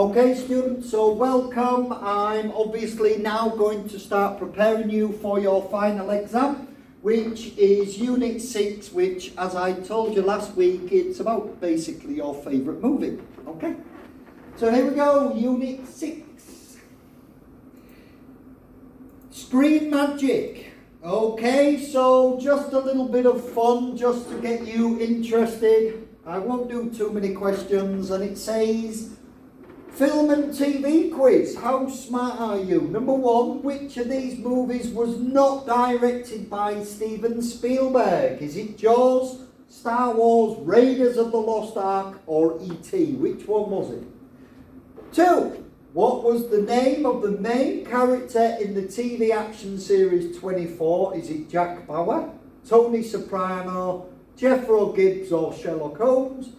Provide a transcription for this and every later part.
Okay, students, so welcome. I'm obviously now going to start preparing you for your final exam, which is Unit 6, which, as I told you last week, it's about basically your favourite movie. Okay, so here we go, Unit 6. Screen magic. Okay, so just a little bit of fun just to get you interested. I won't do too many questions, and it says, film and TV quiz. How smart are you? Number 1, which of these movies was not directed by Steven Spielberg? Is it Jaws, Star Wars, Raiders of the Lost Ark, or E.T.? Which one was it? 2, what was the name of the main character in the TV action series 24? Is it Jack Bauer, Tony Soprano, Jethro Gibbs, or Sherlock Holmes?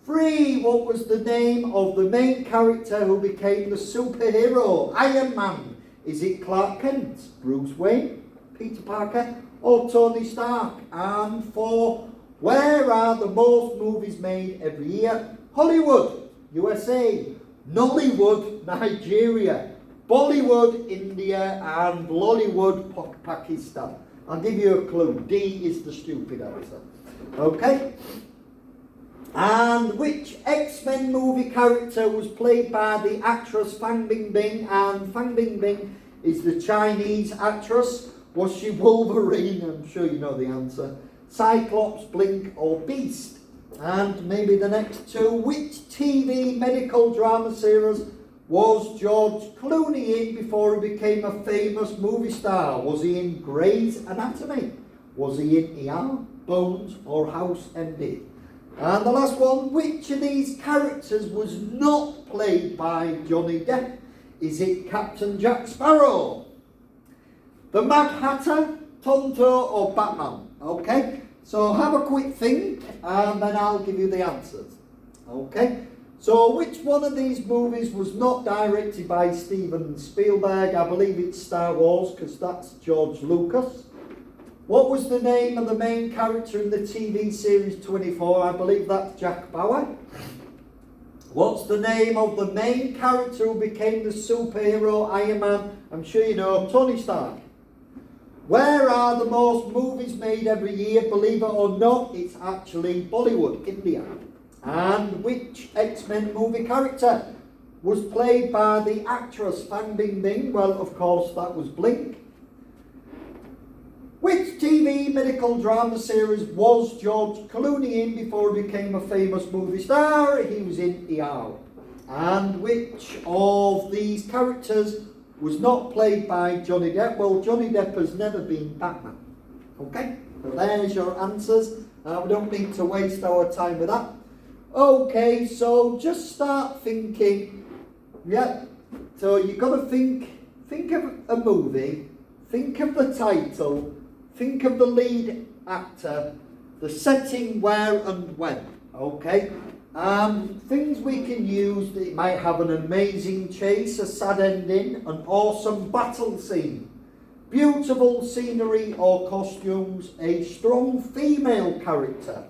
3, what was the name of the main character who became the superhero, Iron Man? Is it Clark Kent, Bruce Wayne, Peter Parker, or Tony Stark? And 4, where are the most movies made every year? Hollywood, USA, Nollywood, Nigeria, Bollywood, India, and Lollywood, Pakistan. I'll give you a clue. D is the stupid answer. Okay? And which X-Men movie character was played by the actress Fan Bingbing? And Fan Bingbing is the Chinese actress. Was she Wolverine? I'm sure you know the answer. Cyclops, Blink, or Beast? And maybe the next 2. Which TV medical drama series was George Clooney in before he became a famous movie star? Was he in Grey's Anatomy? Was he in ER, Bones, or House MD? And the last one, which of these characters was not played by Johnny Depp? Is it Captain Jack Sparrow, the Mad Hatter, Tonto, or Batman? Okay, so have a quick think and then I'll give you the answers. Okay, so which one of these movies was not directed by Steven Spielberg? I believe it's Star Wars because that's George Lucas. What was the name of the main character in the TV series 24? I believe that's Jack Bauer. What's the name of the main character who became the superhero Iron Man? I'm sure you know, Tony Stark. Where are the most movies made every year? Believe it or not, it's actually Bollywood, India. And which X-Men movie character was played by the actress Fan Bingbing? Well, of course, that was Blink. Which TV medical drama series was George Clooney in before he became a famous movie star? He was in ER. And which of these characters was not played by Johnny Depp? Well, Johnny Depp has never been Batman. Okay, so there's your answers. We don't need to waste our time with that. Okay, so just start thinking. Yeah, so you've got to think of a movie, think of the title, think of the lead actor, the setting, where and when, okay? Things we can use, it might have an amazing chase, a sad ending, an awesome battle scene, beautiful scenery or costumes, a strong female character,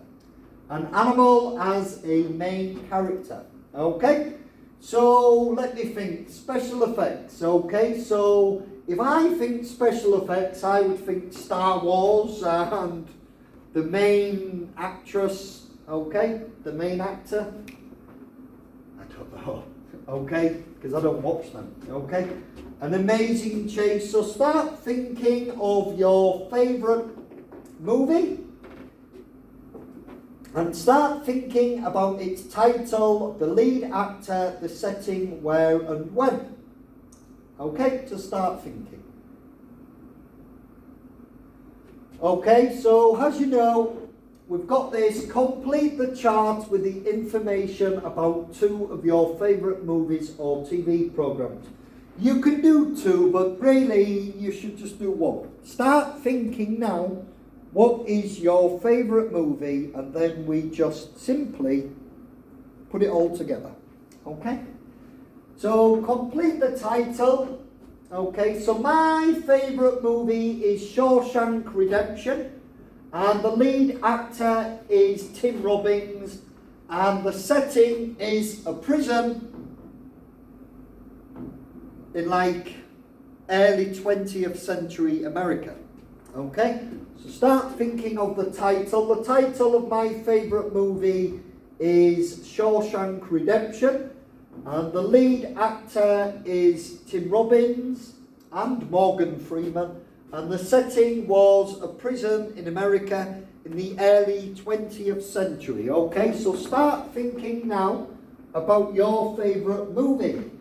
an animal as a main character, okay? So let me think, special effects, okay? So if I think special effects, I would think Star Wars and the main actress, okay? The main actor, I don't know, okay? Because I don't watch them, okay? An amazing chase. So start thinking of your favourite movie and start thinking about its title, the lead actor, the setting, where and when. Okay, to start thinking. Okay, so as you know, we've got this, complete the chart with the information about 2 of your favourite movies or TV programmes. You can do 2, but really you should just do 1. Start thinking now, what is your favourite movie, and then we just simply put it all together. Okay? So complete the title. Okay, so my favourite movie is Shawshank Redemption, and the lead actor is Tim Robbins, and the setting is a prison in like early 20th century America. Okay, so start thinking of the title. The title of my favourite movie is Shawshank Redemption, and the lead actor is Tim Robbins and Morgan Freeman, and the setting was a prison in America in the early 20th century. Okay, so start thinking now about your favourite movie.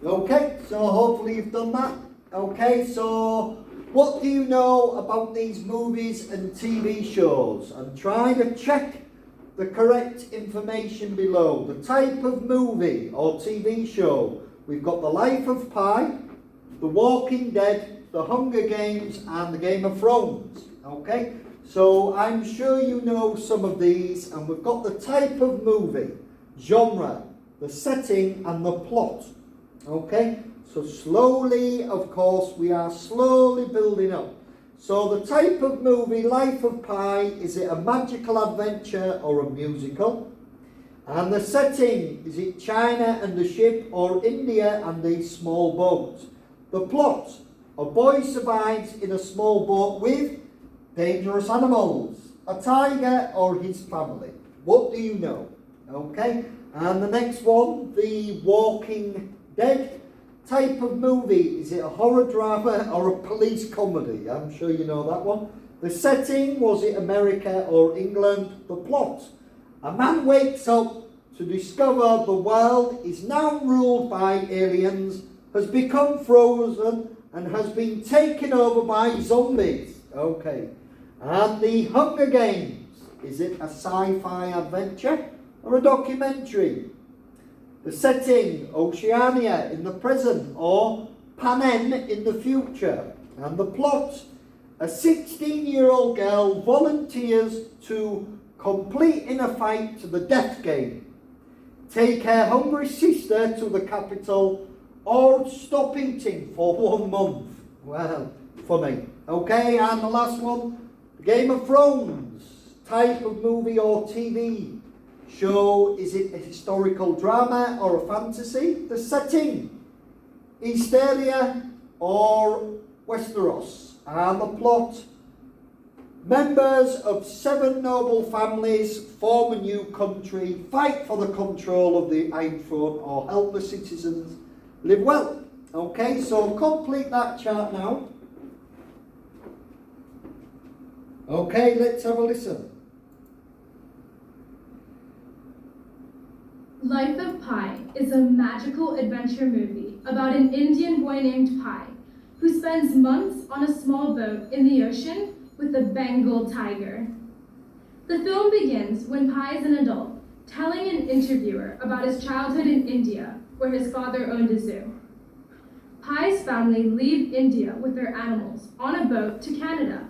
Okay, so hopefully you've done that. Okay, so what do you know about these movies and TV shows? And try to check the correct information below. The type of movie or TV show. We've got The Life of Pi, The Walking Dead, The Hunger Games, and The Game of Thrones. Okay, so I'm sure you know some of these, and we've got the type of movie, genre, the setting, and the plot. Okay, so slowly, of course, we are slowly building up. So the type of movie, Life of Pi, is it a magical adventure or a musical? And the setting, is it China and the ship or India and the small boat? The plot, a boy survives in a small boat with dangerous animals, a tiger or his family. What do you know? Okay, and the next one, The Walking Dead. Type of movie, is it a horror drama or a police comedy? I'm sure you know that one. The setting, was it America or England? The plot, a man wakes up to discover the world is now ruled by aliens, has become frozen and has been taken over by zombies. Okay, and The Hunger Games, is it a sci-fi adventure or a documentary? The setting, Oceania in the present or Panem in the future. And the plot, a 16-year-old girl volunteers to complete in a fight to the death game, take her hungry sister to the capital, or stop eating for 1 month. Well, funny. Okay, and the last one, Game of Thrones. Type of movie or TV show, is it a historical drama or a fantasy? The setting, Easteria or Westeros. And the plot, members of 7 noble families form a new country, fight for the control of the Iron Throne or help the citizens live well. Okay, so complete that chart now. Okay, let's have a listen. Life of Pi is a magical adventure movie about an Indian boy named Pi who spends months on a small boat in the ocean with a Bengal tiger. The film begins when Pi is an adult, telling an interviewer about his childhood in India, where his father owned a zoo. Pi's family leave India with their animals on a boat to Canada,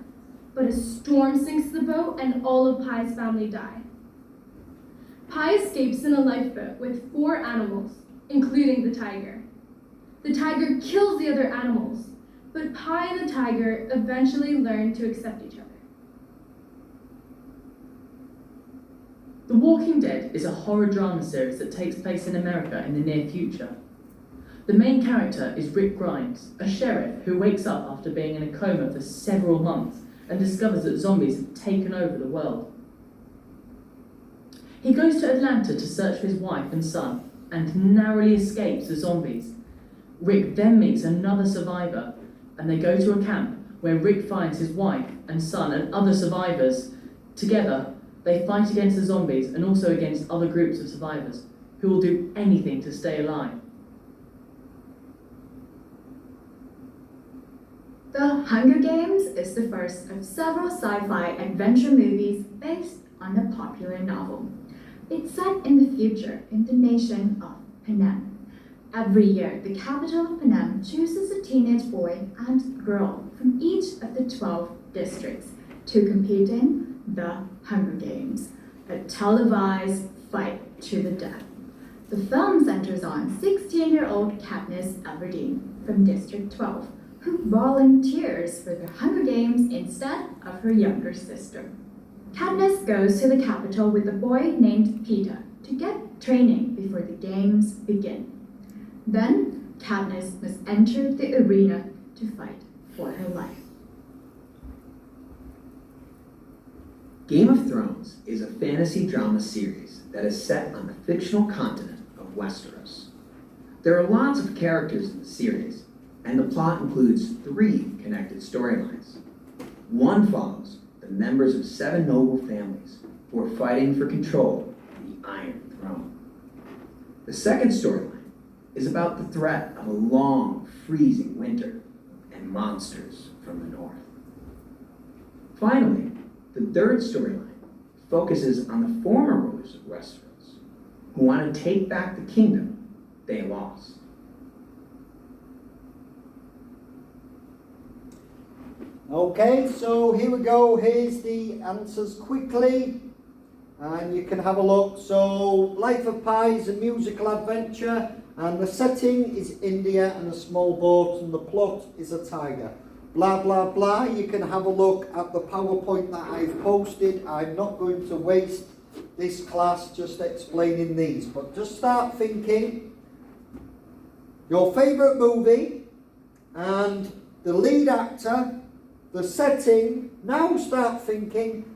but a storm sinks the boat and all of Pi's family die. Pi escapes in a lifeboat with 4 animals, including the tiger. The tiger kills the other animals, but Pi and the tiger eventually learn to accept each other. The Walking Dead is a horror drama series that takes place in America in the near future. The main character is Rick Grimes, a sheriff who wakes up after being in a coma for several months and discovers that zombies have taken over the world. He goes to Atlanta to search for his wife and son and narrowly escapes the zombies. Rick then meets another survivor and they go to a camp where Rick finds his wife and son and other survivors. Together, they fight against the zombies and also against other groups of survivors who will do anything to stay alive. The Hunger Games is the first of several sci-fi adventure movies based on a popular novel. It's set in the future in the nation of Panem. Every year, the capital of Panem chooses a teenage boy and girl from each of the 12 districts to compete in the Hunger Games, a televised fight to the death. The film centers on 16-year-old Katniss Everdeen from District 12, who volunteers for the Hunger Games instead of her younger sister. Katniss goes to the capital with a boy named Peeta to get training before the games begin. Then, Katniss must enter the arena to fight for her life. Game of Thrones is a fantasy drama series that is set on the fictional continent of Westeros. There are lots of characters in the series, and the plot includes 3 connected storylines. One follows the members of 7 noble families who are fighting for control of the Iron Throne. The second storyline is about the threat of a long, freezing winter and monsters from the north. Finally, the third storyline focuses on the former rulers of Westeros who want to take back the kingdom they lost. Okay, so here we go. Here's the answers quickly, and you can have a look. So, Life of Pi is a musical adventure, and the setting is India and a small boat, and the plot is a tiger. Blah, blah, blah. You can have a look at the PowerPoint that I've posted. I'm not going to waste this class just explaining these, but just start thinking your favourite movie and the lead actor, the setting. Now start thinking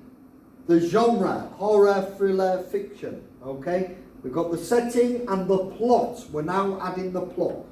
the genre, horror, thriller, fiction. Okay? We've got the setting and the plot. We're now adding the plot.